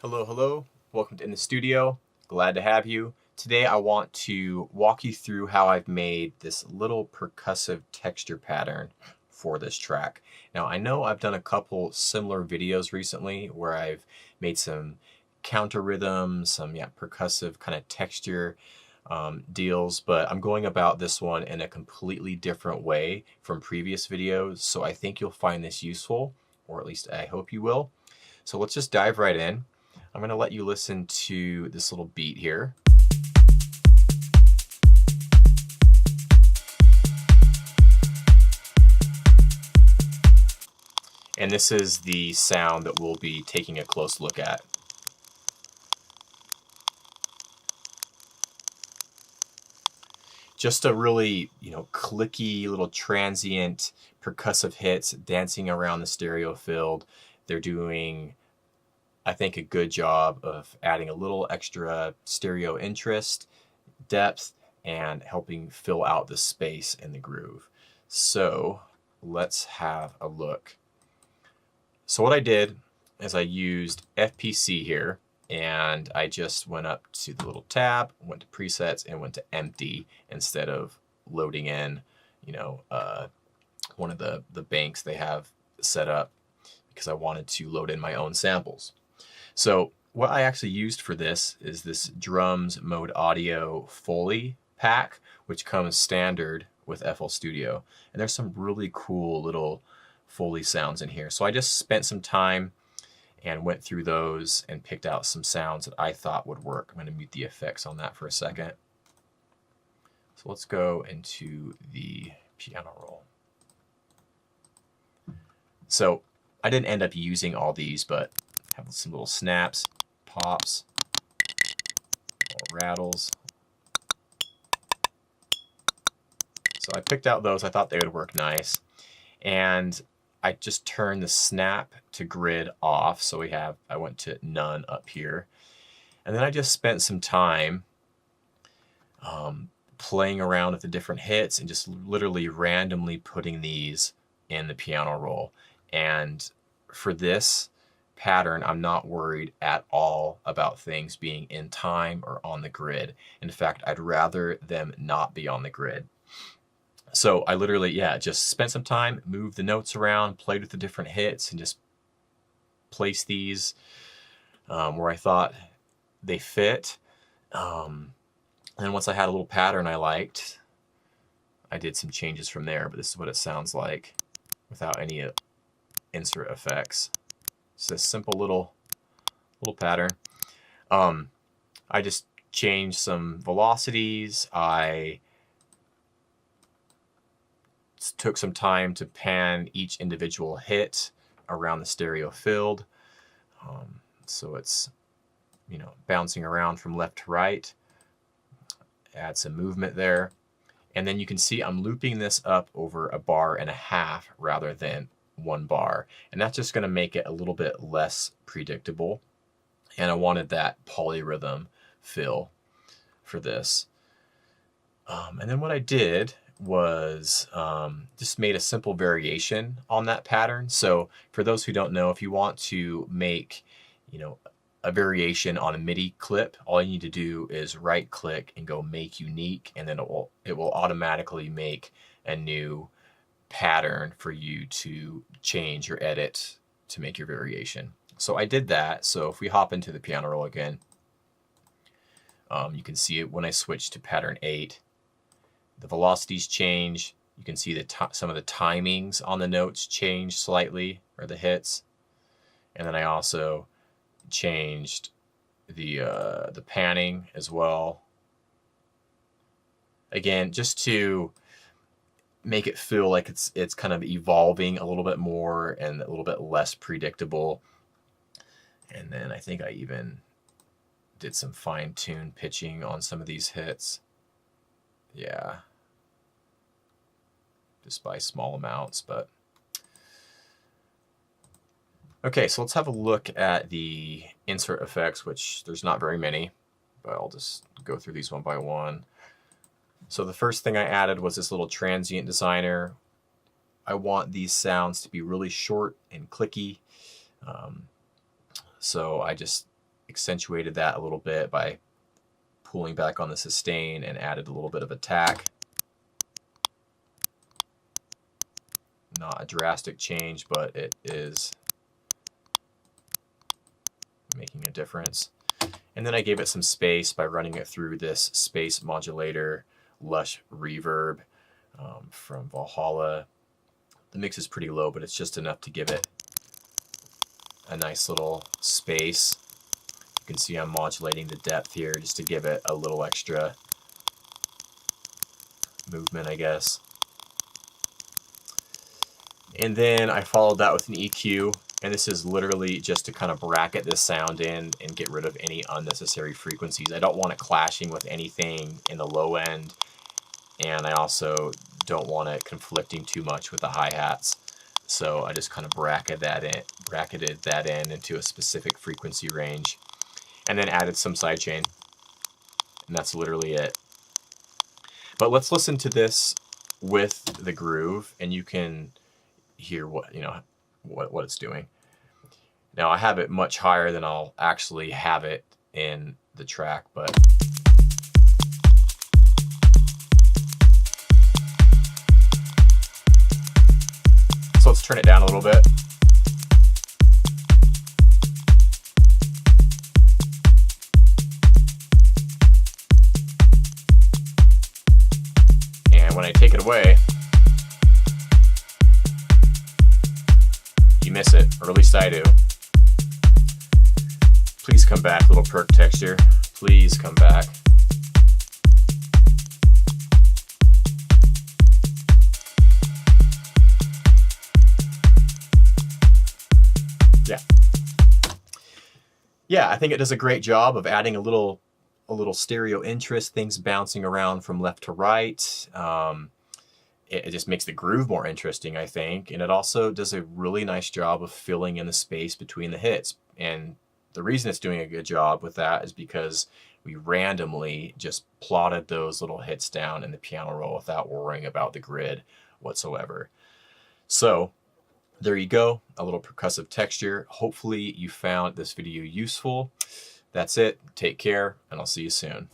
Hello, hello. Welcome to In the Studio. Glad to have you. Today I want to walk you through how I've made this little percussive texture pattern for this track. Now I know I've done a couple similar videos recently where I've made some counter rhythms, some percussive kind of texture deals, but I'm going about this one in a completely different way from previous videos, so I think you'll find this useful, or at least I hope you will. So let's just dive right in. I'm going to let you listen to this little beat here. And this is the sound that we'll be taking a close look at. Just a really, clicky little transient percussive hits dancing around the stereo field. They're doing, I think, a good job of adding a little extra stereo interest, depth, and helping fill out the space in the groove. So let's have a look. So what I did is I used FPC here, and I just went up to the little tab, went to presets, and went to empty instead of loading in, one of the banks they have set up, because I wanted to load in my own samples. So what I actually used for this is this Drums Mode Audio Foley pack, which comes standard with FL Studio. And there's some really cool little Foley sounds in here. So I just spent some time and went through those and picked out some sounds that I thought would work. I'm going to mute the effects on that for a second. So let's go into the piano roll. So I didn't end up using all these, but have some little snaps, pops, little rattles. So I picked out those. I thought they would work nice. And I just turned the snap to grid off. So I went to none up here. And then I just spent some time playing around with the different hits and just literally randomly putting these in the piano roll. And for this pattern, I'm not worried at all about things being in time or on the grid. In fact, I'd rather them not be on the grid. So I literally, just spent some time, moved the notes around, played with the different hits, and just placed these where I thought they fit. And then once I had a little pattern I liked, I did some changes from there, but this is what it sounds like without any insert effects. It's a simple little pattern. I just changed some velocities. I took some time to pan each individual hit around the stereo field. So it's, bouncing around from left to right. Add some movement there. And then you can see I'm looping this up over 1.5 bars rather than 1 bar. And that's just going to make it a little bit less predictable. And I wanted that polyrhythm feel for this. And then what I did was just made a simple variation on that pattern. So for those who don't know, if you want to make, a variation on a MIDI clip, all you need to do is right click and go make unique, and then it will automatically make a new pattern for you to change or edit to make your variation. So I did that. So if we hop into the piano roll again, you can see it when I switch to pattern 8. The velocities change. You can see some of the timings on the notes change slightly, or the hits. And then I also changed the panning as well. Again, just to make it feel like it's kind of evolving a little bit more and a little bit less predictable. And then I think I even did some fine-tuned pitching on some of these hits. Yeah, just by small amounts, but okay, so let's have a look at the insert effects, which there's not very many, but I'll just go through these one by one. So the first thing I added was this little transient designer. I want these sounds to be really short and clicky. So I just accentuated that a little bit by pulling back on the sustain and added a little bit of attack. Not a drastic change, but it is making a difference. And then I gave it some space by running it through this space modulator lush reverb from Valhalla. The mix is pretty low, but it's just enough to give it a nice little space. You can see I'm modulating the depth here just to give it a little extra movement, I guess. And then I followed that with an EQ, and this is literally just to kind of bracket this sound in and get rid of any unnecessary frequencies. I don't want it clashing with anything in the low end, and I also don't want it conflicting too much with the hi-hats. So I just kind of bracketed that in into a specific frequency range, and then added some sidechain, and that's literally it. But let's listen to this with the groove, and you can hear what what it's doing. Now I have it much higher than I'll actually have it in the track, but so let's turn it down a little bit. And when I take it away, you miss it, or at least I do. Please come back, little perk texture. Please come back. Yeah, I think it does a great job of adding a little stereo interest, things bouncing around from left to right. It just makes the groove more interesting, I think, and it also does a really nice job of filling in the space between the hits. And the reason it's doing a good job with that is because we randomly just plotted those little hits down in the piano roll without worrying about the grid whatsoever. So there you go, a little percussive texture. Hopefully you found this video useful. That's it. Take care, and I'll see you soon.